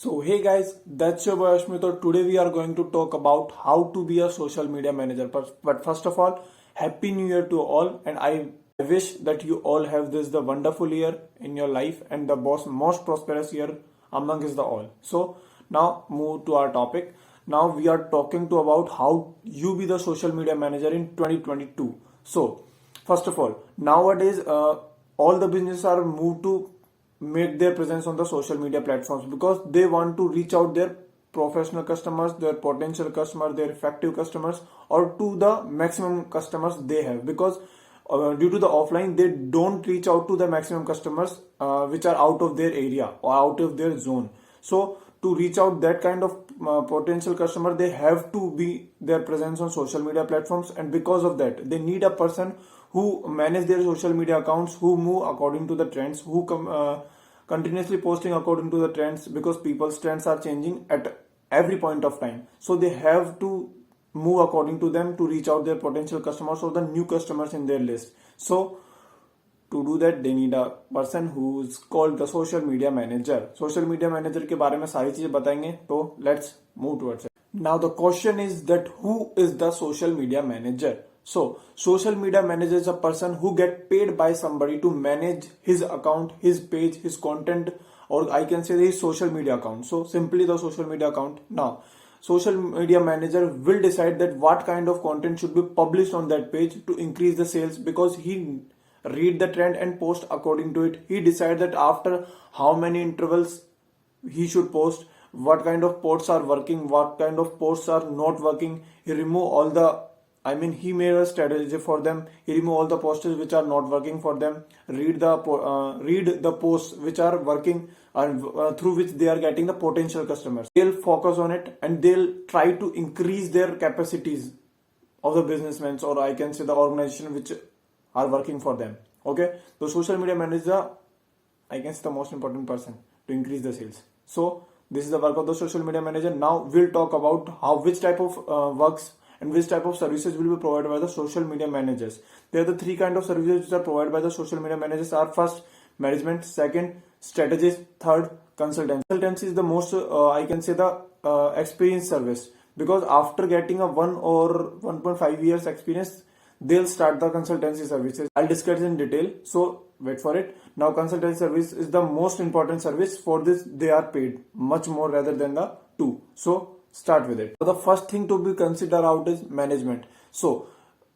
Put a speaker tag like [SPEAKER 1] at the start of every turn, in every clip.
[SPEAKER 1] So hey guys, that's your boy Ashmit. Today we are going to talk about how to be a social media manager. But first of all, happy new year to all, and I wish that you all have this the wonderful year in your life and the most prosperous year amongst the all. So now move to our topic. Now we are talking to about how you be the social media manager in 2022. So first of all, nowadays all the businesses are moved to make their presence on the social media platforms because they want to reach out their professional customers, their potential customers, their effective customers, or to the maximum customers they have. Because due to the offline, they don't reach out to the maximum customers which are out of their area or out of their zone. So to reach out that kind of potential customer, they have to be their presence on social media platforms, and because of that they need a person who manage their social media accounts, who move according to the trends, who continuously posting according to the trends, because people's trends are changing at every point of time. So they have to move according to them to reach out their potential customers or the new customers in their list. So to do that they need a person who's called the social media manager. Social media manager के बारे में सारी चीजें बताएंगे, तो let's move towards it. Now the question is that who is the social media manager? So social media manager is a person who get paid by somebody to manage his account, his page, his content, or I can say his social media account. So simply the social media account. Now social media manager will decide that what kind of content should be published on that page to increase the sales, because he read the trend and post according to it. He decide that after how many intervals he should post, what kind of posts are working, what kind of posts are not working. He remove all the, he made a strategy for them. He remove all the posters which are not working for them. Read the posts which are working and through which they are getting the potential customers. They'll focus on it and they'll try to increase their capacities of the businessmen, or I can say the organization which are working for them. Okay, the social media manager, I can say the most important person to increase the sales. So this is the work of the social media manager. Now we'll talk about which type of works and which type of services will be provided by the social media managers. There are the three kind of services which are provided by the social media managers are: first, management; second, strategist; third, consultancy. Consultancy is the most I can say the experience service, because after getting a 1 or 1.5 years experience, they'll start the consultancy services. I'll discuss in detail, so wait for it. Now consultancy service is the most important service. For this they are paid much more rather than the two. So start with it. So the first thing to be considered out is management. So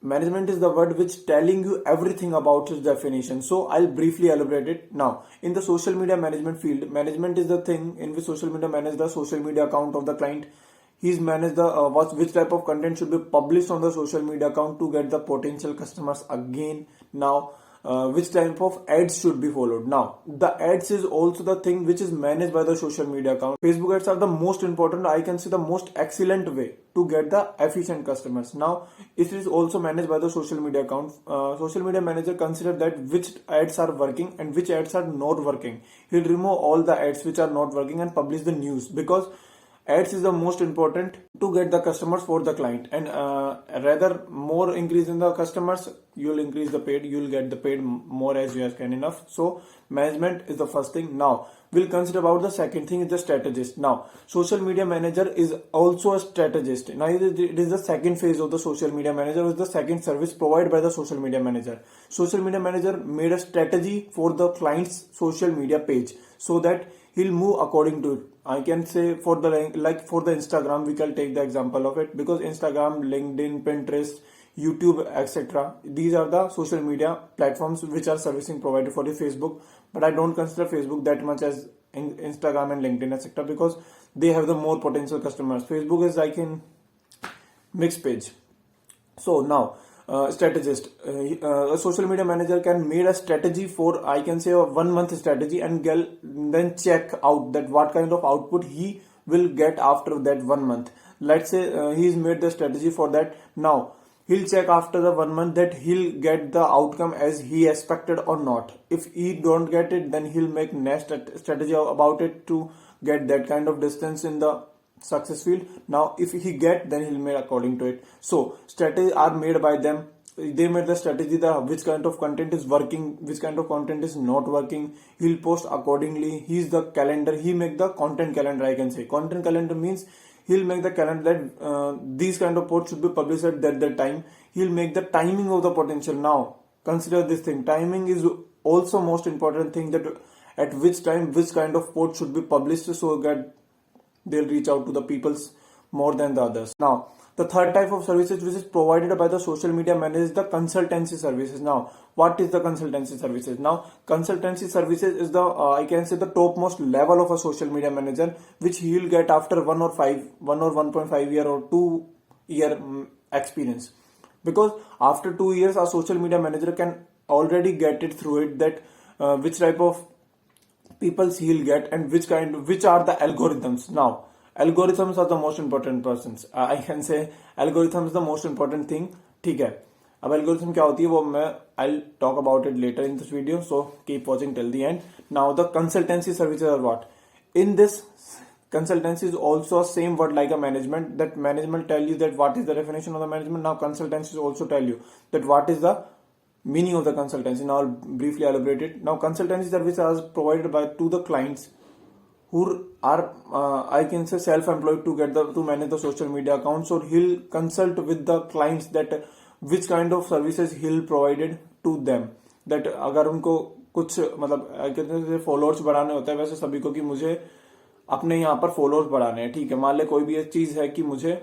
[SPEAKER 1] management is the word which telling you everything about its definition. So I'll briefly elaborate it. Now in the social media management field, management is the thing in which social media manage the social media account of the client. He's managed the which type of content should be published on the social media account to get the potential customers again. Now which type of ads should be followed. Now the ads is also the thing which is managed by the social media account. Facebook ads are the most important, I can say the most excellent way to get the efficient customers. Now it is also managed by the social media account. Social media manager consider that which ads are working and which ads are not working. He'll remove all the ads which are not working and publish the news, because ads is the most important to get the customers for the client, and rather more increase in the customers, you'll increase the paid, you'll get the paid more as you can enough. So management is the first thing. Now we'll consider about the second thing is the strategist. Now social media manager is also a strategist. Now it is the second phase of the social media manager, is the second service provided by the social media manager. Social media manager made a strategy for the client's social media page so that he'll move according to it. I can say for the for the Instagram, we can take the example of it, because Instagram, LinkedIn, Pinterest, YouTube, etc. These are the social media platforms which are servicing provided for the Facebook. But I don't consider Facebook that much as Instagram and LinkedIn, etc. because they have the more potential customers. Facebook is like in mixed page. So now strategist, a social media manager can make a strategy for, I can say, a 1 month strategy, and then check out that what kind of output he will get after that 1 month. Let's say he's made the strategy for that. Now he'll check after the 1 month that he'll get the outcome as he expected or not. If he don't get it, then he'll make next strategy about it to get that kind of distance in the success field. Now if he get, then he'll make according to it. So strategies are made by them. they made the strategy that which kind of content is working, which kind of content is not working. He'll post accordingly. He's the calendar. He make the content calendar. I can say content calendar means he'll make the calendar that these kind of posts should be published at that time. He'll make the timing of the potential. Now consider this thing. Timing is also most important thing, that at which time which kind of post should be published, so that they'll reach out to the peoples more than the others. Now, the third type of services which is provided by the social media manager is the consultancy services. Now, what is the consultancy services? Now, consultancy services is the I can say the topmost level of a social media manager, which he will get after 1 or 1.5 year or 2 year experience. Because after 2 years, a social media manager can already get it through it that which type of peoples he'll get and which are the algorithms. Now, algorithms are the most important persons. I can say algorithm is the most important thing. ठीक है, अब algorithm क्या होती है वो मैं I'll talk about it later in this video, so keep watching till the end. Now the consultancy services are what? In this, consultancy is also a same word like a management. That management tell you that what is the definition of the management. Now consultancy also tell you that what is the meaning of the consultancy. Now I'll briefly elaborate it. Now consultancy services are provided by to the clients who are I can say self-employed to manage the social media accounts, or he'll consult with the clients that which kind of services he'll provided to them. That अगर उनको कुछ मतलब followers बढ़ाने होते हैं वैसे सभी को कि मुझे अपने यहाँ पर फॉलोअर्स बढ़ाने हैं, ठीक है, मान ले कोई भी एक चीज है कि मुझे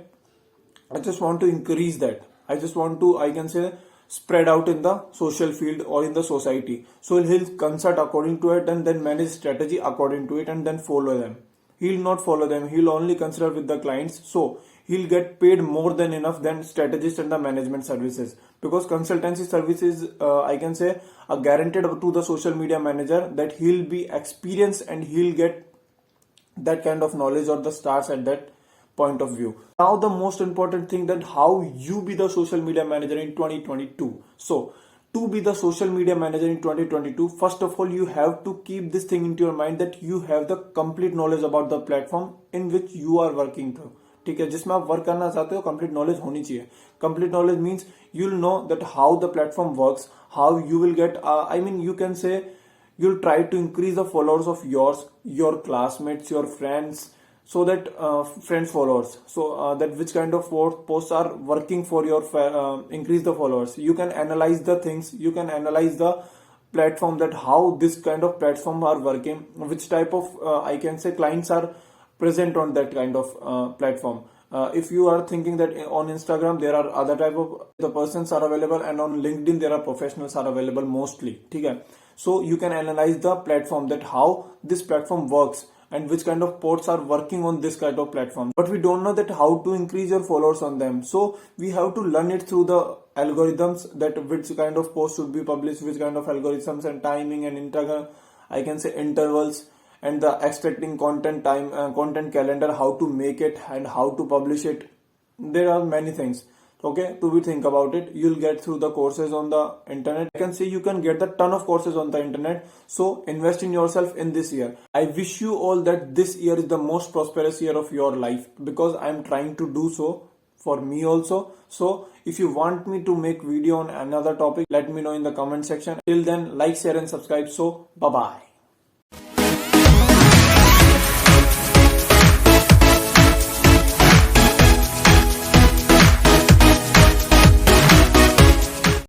[SPEAKER 1] I just want to increase that. I just want to, I can say, spread out in the social field or in the society. So he'll consult according to it and then manage strategy according to it and then follow them. He'll not follow them. He'll only consult with the clients. So he'll get paid more than enough than strategists and the management services. Because consultancy services, I can say, are guaranteed to the social media manager that he'll be experienced and he'll get that kind of knowledge or the stars at that point of view. Now the most important thing, that how you be the social media manager in 2022. So to be the social media manager in 2022, first of all you have to keep this thing into your mind that you have the complete knowledge about the platform in which you are working through. ठीक है, जिसमें आप work करना चाहते हो complete knowledge होनी चाहिए. Complete knowledge means you will know that how the platform works, how you will get I mean you can say you'll try to increase the followers of yours, your classmates, your friends, so that friends followers, so that which kind of posts are working for your increase the followers. You can analyze the things, you can analyze the platform, that how this kind of platform are working, which type of I can say clients are present on that kind of platform. If you are thinking that on Instagram there are other type of the persons are available and on LinkedIn there are professionals are available mostly, ठीक है. So you can analyze the platform, that how this platform works and which kind of posts are working on this kind of platform. But we don't know that how to increase your followers on them. So we have to learn it through the algorithms, that which kind of posts should be published, which kind of algorithms and timing and I can say intervals, and the extracting content time, content calendar, how to make it and how to publish it. There are many things. Okay, to be think about it. You'll get through the courses on the internet. I can say you can get the ton of courses on the internet. So invest in yourself in this year. I wish you all that this year is the most prosperous year of your life, because I'm trying to do so for me also. So if you want me to make video on another topic, let me know in the comment section. Till then, like, share and subscribe. So bye bye.